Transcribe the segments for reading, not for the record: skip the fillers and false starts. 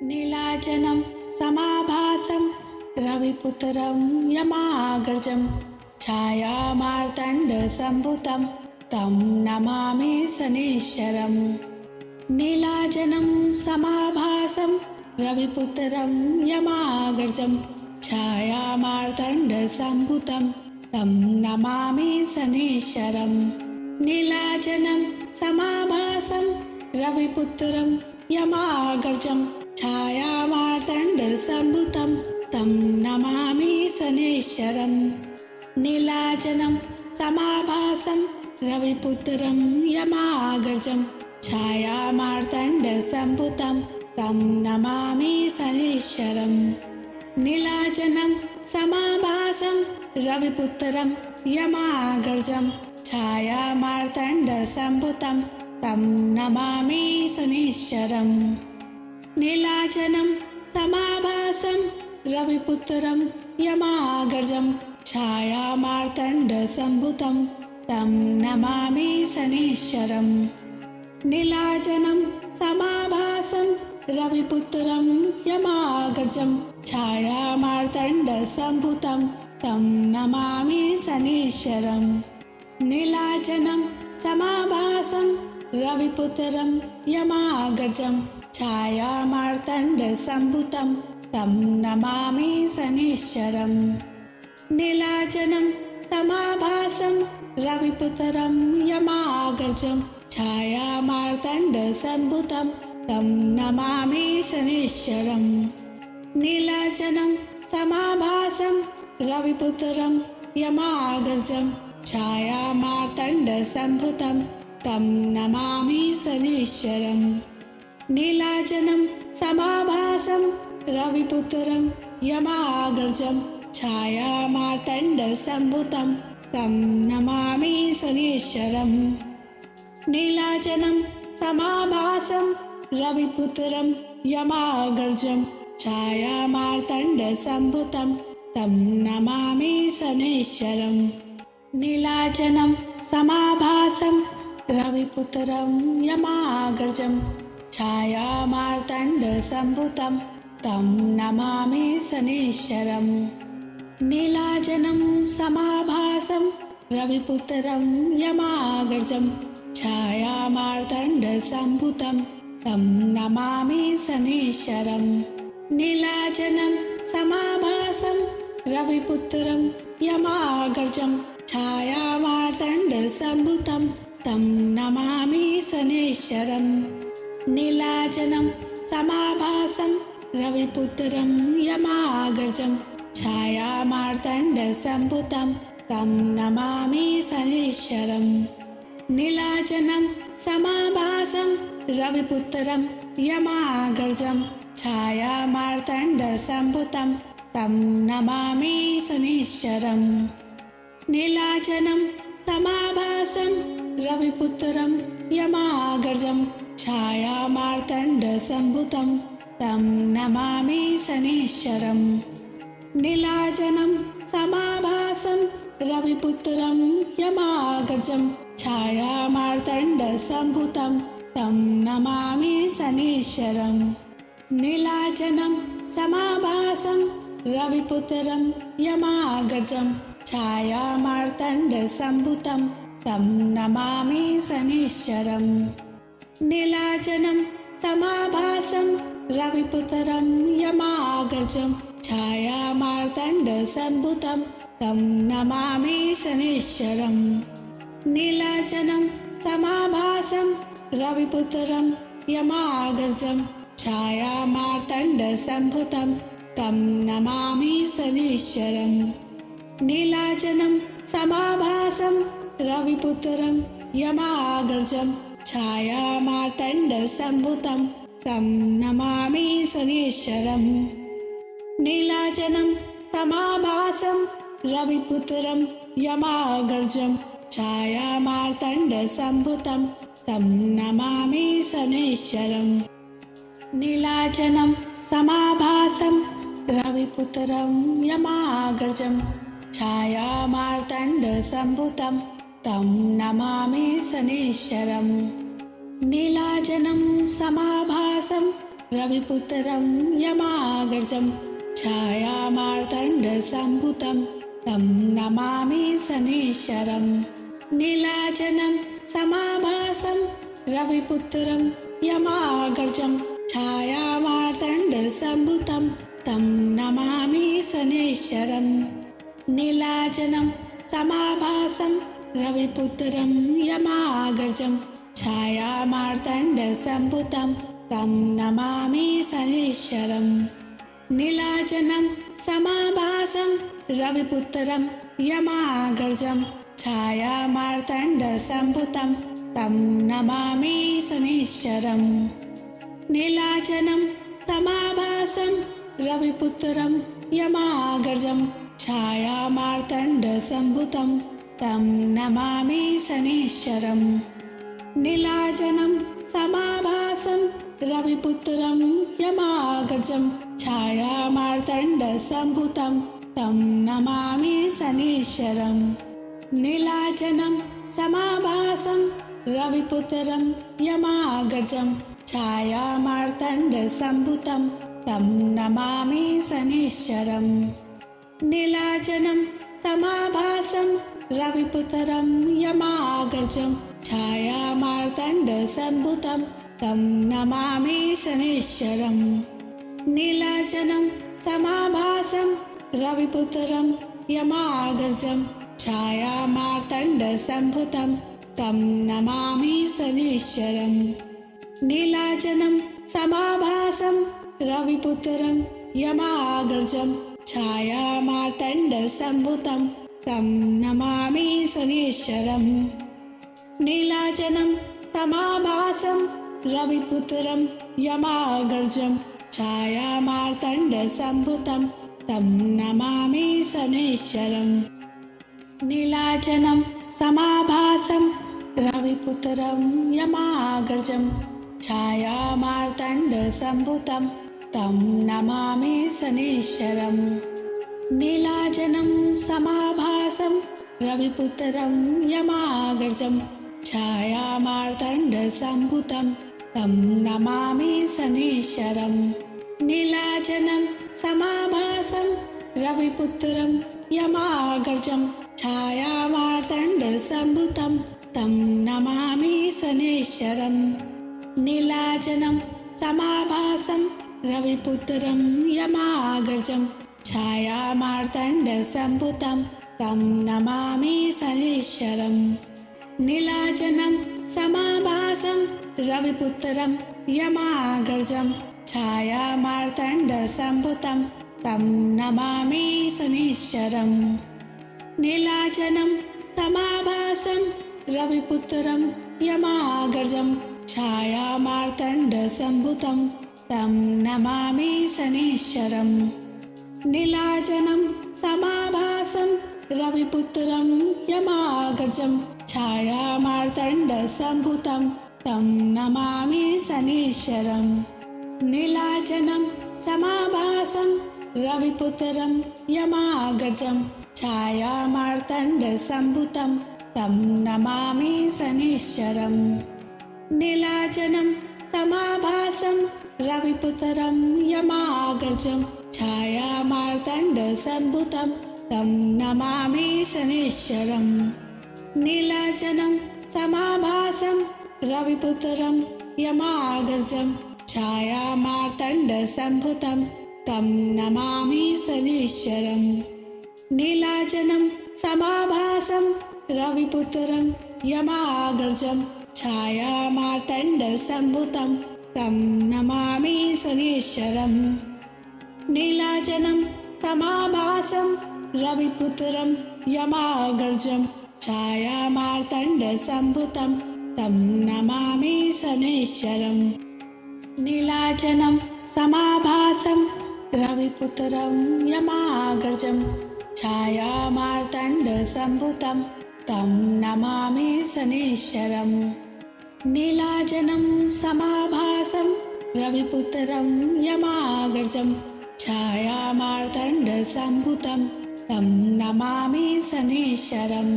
नीलाचलं समाभासं रविपुत्रं यमाग्रजं छायामार्तण्डसम्भुतं तं नमामि शनैश्चरम्। नीलाचलं समाभासं रविपुत्रं यमाग्रजं छायामार्तण्डसम्भुतं तं नमामि शनैश्चरम्। नीलाचलं समाभासं रविपुत्रं यमाग्रजं छायामार्तण्डसम्भुतं तं नमामि शनैश्चरम्। नीलाचलं समाभासं रविपुत्रं यमाग्रजं छायामार्तण्डसम्भुतं तं नमामि शनैश्चरम्। नीलाचलं समाभासं रविपुत्रं यमाग्रजं छायामार्तण्डसम्भुतं तं नमामि शनैश्चरम्। नीलाचलं समाभासं रविपुत्रं यमाग्रजं छायामार्तण्डसम्भुतं तं नमामि शनैश्चरम्। नीलाचलं समाभासं रविपुत्रं यमाग्रजं छायामार्तण्डसम्भुतं तं नमामि शनैश्चरम्। नीलाचलं समाभासं रविपुत्रं यमाग्रजं छायामार्तण्डसम्भुतं तं नमामि शनैश्चरम्। नीलाचलं समाभासं रविपुत्रं यमाग्रजं छायामार्तण्डसम्भुतं तं नमामि शनैश्चरम्। नीलाचलं समाभासं रविपुत्रं यमाग्रजं छायामार्तण्डसम्भुतं तं नमामि शनैश्चरम्। नीलाचलं समाभासं रविपुत्रं यमाग्रजं छायामार्तण्डसम्भुतं तं नमामि शनैश्चरम्। नीलाचलं समाभासं रविपुत्रं यमाग्रजं छायामार्तण्डसम्भुतं तं नमामि शनैश्चरम्। नीलाचलं समाभासं रविपुत्रं यमाग्रजं छायामार्तण्डसम्भुतं तं नमामि शनैश्चरम्। नीलाचलं समाभासं रविपुत्रं यमाग्रजं छायामार्तण्डसम्भुतं तं नमामि शनैश्चरम्। नीलाचलं समाभासं रविपुत्रं यमाग्रजं छायामार्तण्डसम्भुतं तं नमामि शनैश्चरम्। नीलाचलं समाभासं रविपुत्रं यमाग्रजं छायामार्तण्डसम्भुतं तं नमामि शनैश्चरम्। नीलाचलं समाभासं रविपुत्रं यमाग्रजं छायामार्तण्डसम्भुतं तं नमामि शनैश्चरम्। नीलाचलं समाभासं रविपुत्रं यमाग्रजं छायामार्तण्डसम्भुतं तं नमामि शनैश्चरम्। नीलाचलं समाभासं रविपुत्रं यमाग्रजं छायामार्तण्डसम्भुतं तं नमामि शनैश्चरम्। नीलाचलं समाभासं रविपुत्रं यमाग्रजं छायामार्तण्डसम्भुतं तं नमामि शनैश्चरम्। नीलाचलं समाभासं रविपुत्रं यमाग्रजं छायामार्तण्डसम्भुतं तं नमामि शनैश्चरम्। नीलाचलं समाभासं रविपुत्रं यमाग्रजं छायामार्तण्डसम्भुतं तं नमामि शनैश्चरम्। नीलाचलं समाभासं रविपुत्रं यमाग्रजं छायामार्तण्डसम्भुतं तं नमामि शनैश्चरम्। नीलाचलं समाभासं रविपुत्रं यमाग्रजं छायामार्तण्डसम्भुतं तं नमामि शनैश्चरम्। नीलाचलं समाभासं रविपुत्रं यमाग्रजं छायामार्तण्डसम्भुतं तं नमामि शनैश्चरम्। नीलाचलं समाभासं रविपुत्रं यमाग्रजं छायामार्तण्डसम्भुतं तं नमामि शनैश्चरम् नीलाचलं समाभासं रविपुत्रं यमाग्रजं छायामार्तण्डसम्भुतं तं नमामि शनैश्चरम् नीलाचलं समाभासं रविपुत्रं यमाग्रजं छायामार्तण्डसम्भुतं तं नमामि शनैश्चरम् नीलाचलं समाभासं रविपुत्रं यमाग्रजं छायामार्तण्डसम्भुतं तं नमामि शनैश्चरम् नीलाचलं समाभासं रविपुत्रं यमाग्रजं छायामार्तण्डसम्भुतं तं नमामि शनैश्चरम् नीलाचलं समाभासं रविपुत्रं यमाग्रजं छायामार्तण्डसम्भुतं तं नमामि शनैश्चरम् नीलाचलं समाभासं रविपुत्रं यमाग्रजं छायामार्तण्डसम्भुतं तं नमामि शनैश्चरम् नीलाचलं समाभासं रविपुत्रं यमाग्रजं छायामार्तण्डसम्भुतं तं नमामि शनैश्चरम् नीलाचलं समाभासं रविपुत्रं यमाग्रजं छायामार्तण्डसम्भुतं तं नमामि शनैश्चरम् नीलाचलं समाभासं रविपुत्रं यमाग्रजं छायामार्तण्डसम्भुतं तं नमामि शनैश्चरम् नीलाचलं समाभासं रविपुत्रं यमाग्रजं छायामार्तण्डसम्भुतं तं नमामि शनैश्चरम् नीलाचलं समाभासं रविपुत्रं यमाग्रजं छायामार्तण्डसम्भुतं तं नमामि शनैश्चरम् नीलाचलं समाभासं रविपुत्रं यमाग्रजं छायामार्तण्डसम्भुतं तं नमामि शनैश्चरम् नीलाचलं समाभासं रविपुत्रं यमाग्रजं छायामार्तण्डसम्भुतं तं नमामि शनैश्चरम् नीलाचलं समाभासं रविपुत्रं यमाग्रजं छायामार्तण्डसम्भुतं तं नमामि शनैश्चरम् नीलाचलं समाभासं रविपुत्रं यमाग्रजं छायामार्तण्डसम्भुतं तं नमामि शनैश्चरम् नीलाचलं समाभासं रविपुत्रं यमाग्रजं छायामार्तण्डसम्भुतं तं नमामि शनैश्चरम् नीलाचलं समाभासं रविपुत्रं यमाग्रजं छायामार्तण्डसम्भुतं तं नमामि शनैश्चरम् नीलाचलं समाभासं रविपुत्रं यमाग्रजं छायामार्तण्डसम्भुतं तं नमामि शनैश्चरम् नीलाचलं समाभासं रविपुत्रं यमाग्रजं छायामार्तण्डसम्भुतं तं नमामि शनैश्चरम् नीलाचलं समाभासं रविपुत्रं यमाग्रजं छायामार्तण्डसम्भुतं तं नमामि शनैश्चरम् नीलाचलं समाभासं रविपुत्रं यमाग्रजं छायामार्तण्डसम्भुतं तं नमामि शनैश्चरम् नीलाचलं समाभासं रविपुत्रं यमाग्रजं छायामार्तण्डसम्भुतं तं नमामि शनैश्चरम् नीलाचलं समाभासं रविपुत्रं यमाग्रजं छायामार्तण्डसम्भुतं तं नमामि शनैश्चरम् नीलाचलं समाभासं रविपुत्रं यमाग्रजं छायामार्तण्डसम्भुतं तं नमामि शनैश्चरम्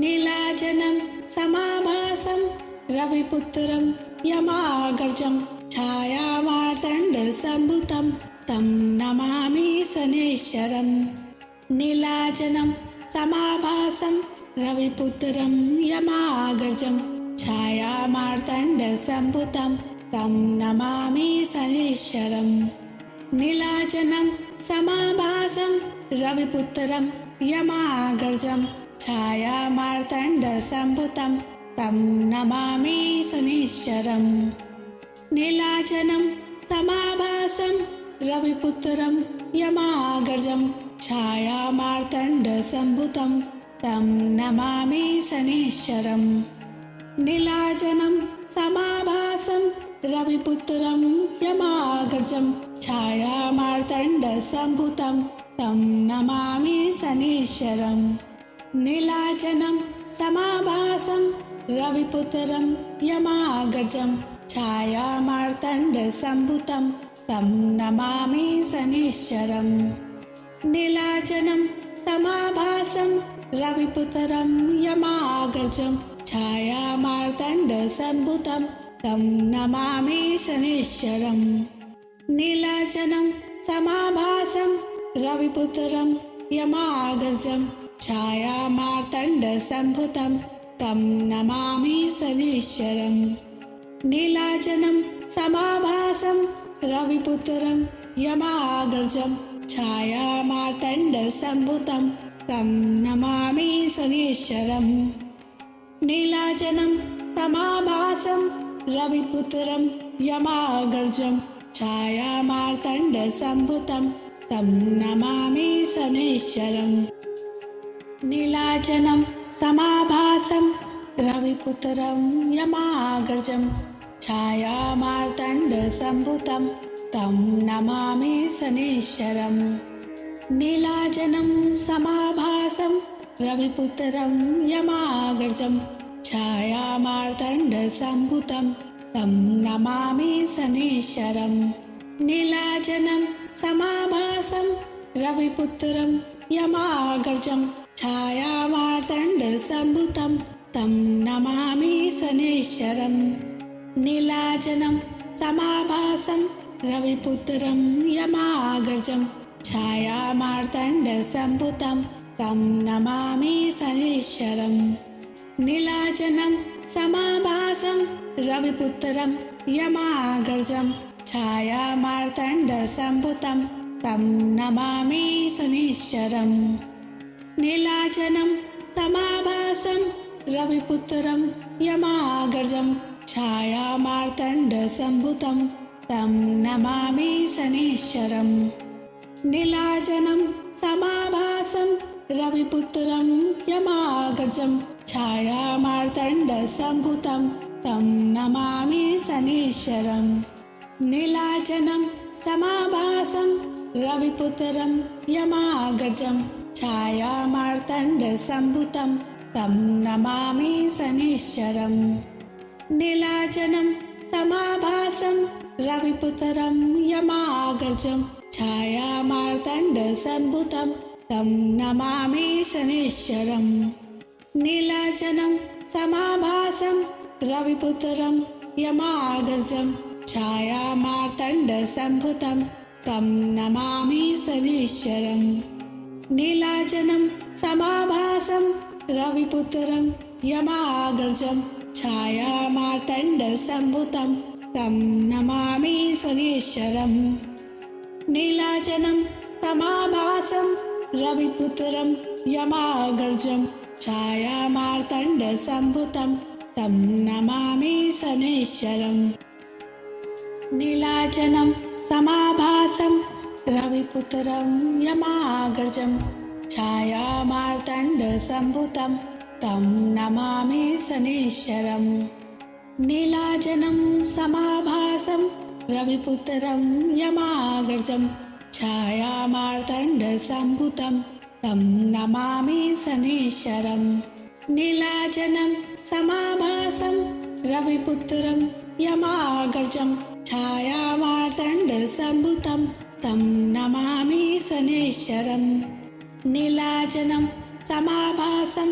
नीलाचलं समाभासं रविपुत्रं यमाग्रजं छायामार्तण्डसम्भुतं तं नमामि शनैश्चरम् नीलाचलं समाभासं रविपुत्रं यमाग्रजं छायामार्तण्डसम्भुतं तं नमामि शनैश्चरम् नीलाचलं समाभासं रविपुत्रं यमाग्रजं छायामार्तण्डसम्भुतं तं नमामि शनैश्चरम् नीलाचलं समाभासं रविपुत्रं यमाग्रजं छायामार्तण्डसम्भुतं तं नमामि शनैश्चरम् नीलाचलं समाभासं रविपुत्रं यमाग्रजं छायामार्तण्डसम्भुतं तं नमामि शनैश्चरम् नीलाचलं समाभासं रविपुत्रं यमाग्रजं छायामार्तण्डसम्भुतं तं नमामि शनैश्चरम् नीलाचलं समाभासं रविपुत्रं यमाग्रजं छायामार्तण्डसम्भुतं तं नमामि शनैश्चरम् नीलाचलं समाभासं रविपुत्रं यमाग्रजं छायामार्तण्डसम्भुतं तं नमामि शनैश्चरम् नीलाचलं समाभासं रविपुत्रं यमाग्रजं छायामार्तण्डसम्भुतं तं नमामि शनैश्चरम् नीलाचलं समाभासं रविपुत्रं यमाग्रजं छायामार्तण्डसम्भुतं तं नमामि शनैश्चरम् नीलाचलं समाभासं रविपुत्रं यमाग्रजं छायामार्तण्डसम्भुतं तं नमामि शनैश्चरम् नीलाचलं समाभासं रविपुत्रं यमाग्रजं छायामार्तण्डसम्भुतं तं नमामि शनैश्चरम् नीलाचलं समाभासं रविपुत्रं यमाग्रजं छायामार्तण्डसम्भुतं तं नमामि शनैश्चरम् नीलाचलं समाभासं रविपुत्रं यमाग्रजं छायामार्तण्डसम्भुतं तं नमामि शनैश्चरम् नीलाचलं समाभासं रविपुत्रं यमाग्रजं छायामार्तण्डसम्भुतं तं नमामि शनैश्चरम् नीलाचलं समाभासं रविपुत्रं यमाग्रजं छायामार्तण्डसम्भुतं तं नमामि शनैश्चरम् नीलाचलं समाभासं रविपुत्रं यमाग्रजं छायामार्तण्डसम्भुतं तं नमामि शनैश्चरम् नीलाचलं समाभासं रविपुत्रं यमाग्रजं छायामार्तण्डसम्भुतं तं नमामि शनैश्चरम् नीलाचलं समाभासं रविपुत्रं यमाग्रजं छायामार्तण्डसम्भुतं तं नमामि शनैश्चरम् नीलाचलं समाभासं रविपुत्रं यमाग्रजं छायामार्तण्डसम्भुतं तं नमामि शनैश्चरम् नीलाचलं समाभासं रविपुत्रं यमाग्रजं छायामार्तण्डसम्भुतं तं नमामि शनैश्चरम् नीलाचलं समाभासं रविपुत्रं यमाग्रजं छायामार्तण्डसम्भुतं तं नमामि शनैश्चरम् नीलाचलं समाभासं रविपुत्रं यमाग्रजं छायामार्तण्डसम्भुतं तं नमामि शनैश्चरम् नीलाचलं समाभासं रविपुत्रं यमाग्रजं छायामार्तण्डसम्भुतं तं नमामि शनैश्चरम् नीलाचलं समाभासं रविपुत्रं यमाग्रजं छायामार्तण्डसम्भुतं तं नमामि शनैश्चरम् नीलाचलं समाभासं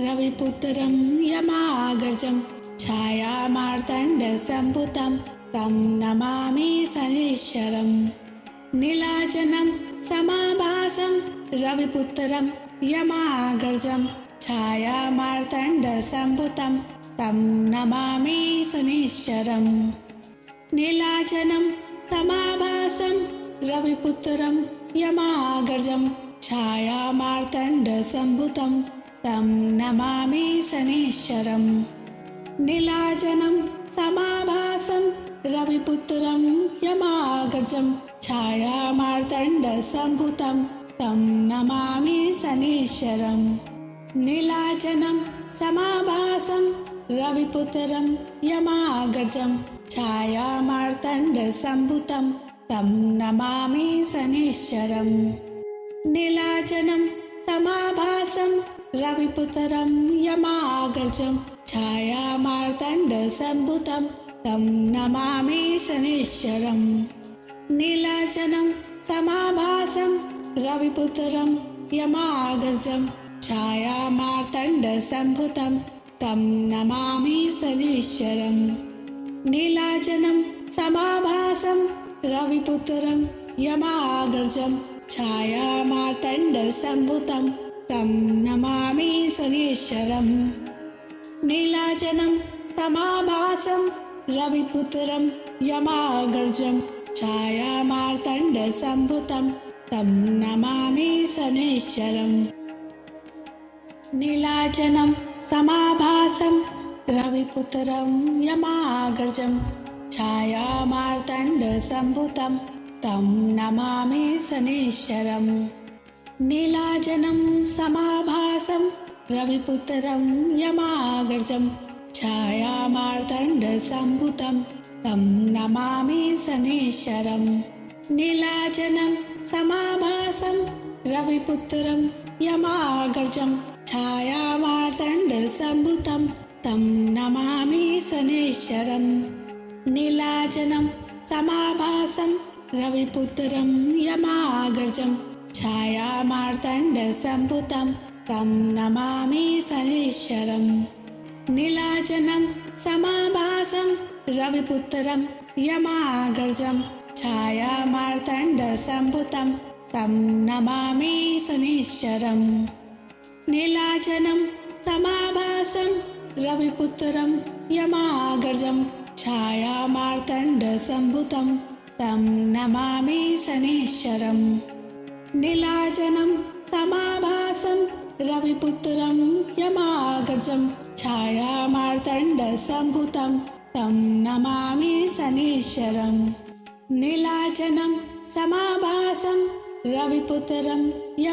रविपुत्रं यमाग्रजं छायामार्तण्डसम्भुतं तं नमामि शनैश्वरम्। नीलाचलं समाभासं रविपुत्रं यमाग्रजं छायामार्तण्डसम्भुतं तं नमामि शनैश्वरम्। नीलाचलं समाभासं रविपुत्रं यमाग्रजं छायामार्तण्डसम्भुतं तं नमामि शनैश्वरम्। नीलाचलं समाभासं रविपुत्रं यमाग्रजं छायामार्तण्डसम्भुतं तं नमामि शनैश्वरम्। नीलाचलं समाभासं रविपुत्रं यमाग्रजं छायामार्तण्डसम्भुतं तं नमामि शनैश्वरम्। नीलाचलं समाभासं रविपुत्रं यमाग्रजं छायामार्तण्डसम्भुतं तं नमामि शनैश्वरम्। नीलाचलं समाभासं रविपुत्रं यमाग्रजं छायामार्तण्डसम्भुतं तं नमामि शनैश्वरम्। नीलाचलं समाभासं रविपुत्रं यमाग्रजं छायामार्तण्डसम्भुतं तं नमामि शनैश्वरम्। नीलाचलं समाभासं रविपुत्रं यमाग्रजं छायामार्तण्डसम्भुतं तं नमामि शनैश्वरम्। नीलाचलं समाभासं रविपुत्रं यमाग्रजं छायामार्तण्डसम्भुतं तं नमामि शनैश्वरम्। नीलाचलं समाभासं रविपुत्रं यमाग्रजं छायामार्तण्डसम्भुतं तं नमामि शनैश्वरम्। नीलाचलं समाभासं रविपुत्रं यमाग्रजं छायामार्तण्डसम्भुतं तं नमामि शनैश्वरम्। नीलाचलं समाभासं रविपुत्रं यमाग्रजं छायामार्तण्डसम्भुतं तं नमामि शनैश्वरम्। नीलाचलं समाभासं रविपुत्रं यमाग्रजं छायामार्तण्डसम्भुतं तं नमामि शनैश्वरम्। नीलाचलं समाभासं रविपुत्रं यमाग्रजं छायामार्तण्डसम्भुतं तं नमामि शनैश्वरम्। नीलाचलं समाभासं रविपुत्रं यमाग्रजं छायामार्तण्डसम्भुतं तं नमामि शनैश्वरम्। नीलाचलं समाभासं रविपुत्रं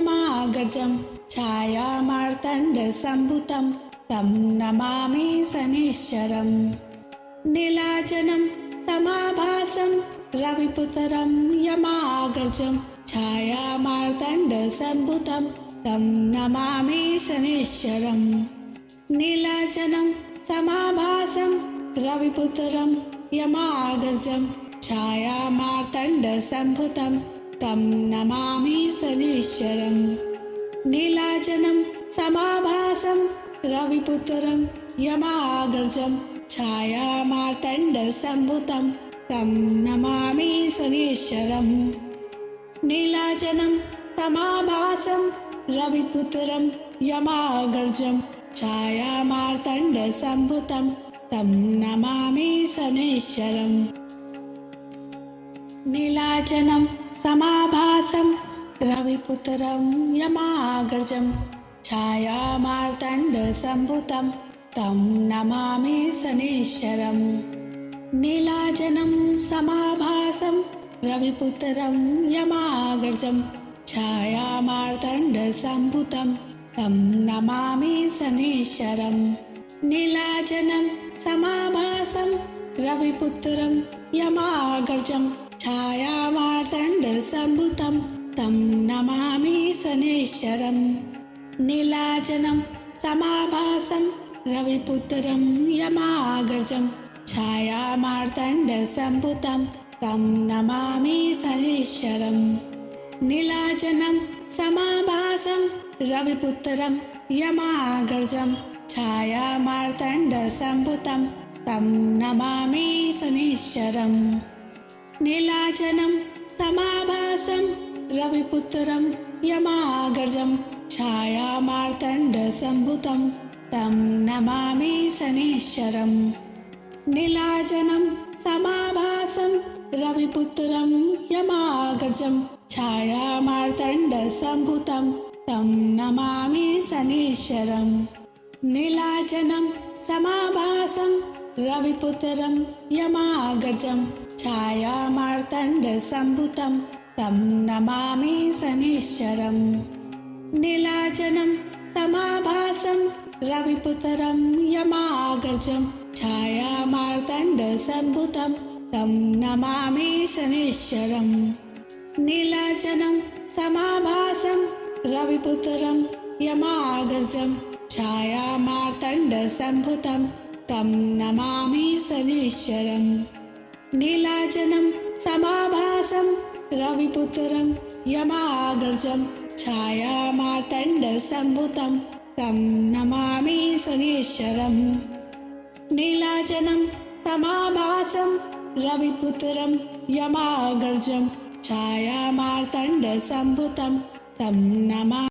यमाग्रजं छायामार्तण्डसम्भुतं तं नमामि शनैश्वरम्। नीलाचलं समाभासं रविपुत्रं यमाग्रजं छायामार्तण्डसम्भुतं तं नमामि शनैश्वरम्। नीलाचलं समाभासं रविपुत्रं यमाग्रजं छायामार्तण्डसम्भुतं तं नमामि शनैश्वरम्। नीलाचलं समाभासं रविपुत्रं यमाग्रजं छायामार्तण्डसम्भुतं तं नमामि शनैश्वरम्। नीलाचलं समाभासं रविपुत्रं यमाग्रजं छायामार्तण्डसम्भुतं तं नमामि शनैश्वरम्। नीलाचलं समाभासं रविपुत्रं यमाग्रजं छायामार्तण्डसम्भुतं तं नमामि शनैश्वरम्। नीलाचलं समाभासं रविपुत्रं यमाग्रजं छायामार्तण्डसम्भुतं तं नमामि शनैश्वरम्। नीलाचलं समाभासं रविपुत्रं यमाग्रजं छायामार्तण्डसम्भुतं तं नमामि शनैश्वरम्। नीलाचलं समाभासं रविपुत्रं यमाग्रजं छायामार्तण्डसम्भुतं तं नमामि शनैश्वरम्। नीलाचलं समाभासं रविपुत्रं यमाग्रजं छायामार्तण्डसम्भुतं तं नमामि शनिश्चरम् नीलाचलं समाभासं रविपुत्रं यमाग्रजं छायामार्तण्डसम्भुतं तं नमामि शनिश्चरम् नीलाचलं समाभासं रविपुत्रं यमाग्रजं छायामार्तण्डसम्भुतं तं नमामि शनिश्चरम् नीलाचलं समाभासं रविपुत्रं यमाग्रजं छायामार्तण्डसम्भुतं तं नमामि शनिश्चरम् नीलाचलं समाभासं रविपुत्रं यमाग्रजं छायामार्तण्डसम्भुतं तं नमामि शनिश्चरम् नीलाचलं समाभासं रविपुत्रं यमाग्रजं छायामार्तण्डसम्भुतं तं नमामि शनिश्चरम् नीलाचलं समाभासं रविपुत्रं यमाग्रजं छायामार्तण्डसम्भुतं तं नमामि शनिश्चरम् नीलाचलं समाभासं रविपुत्रं यमाग्रजं छायामार्तण्डसम्भुतं तं नमामि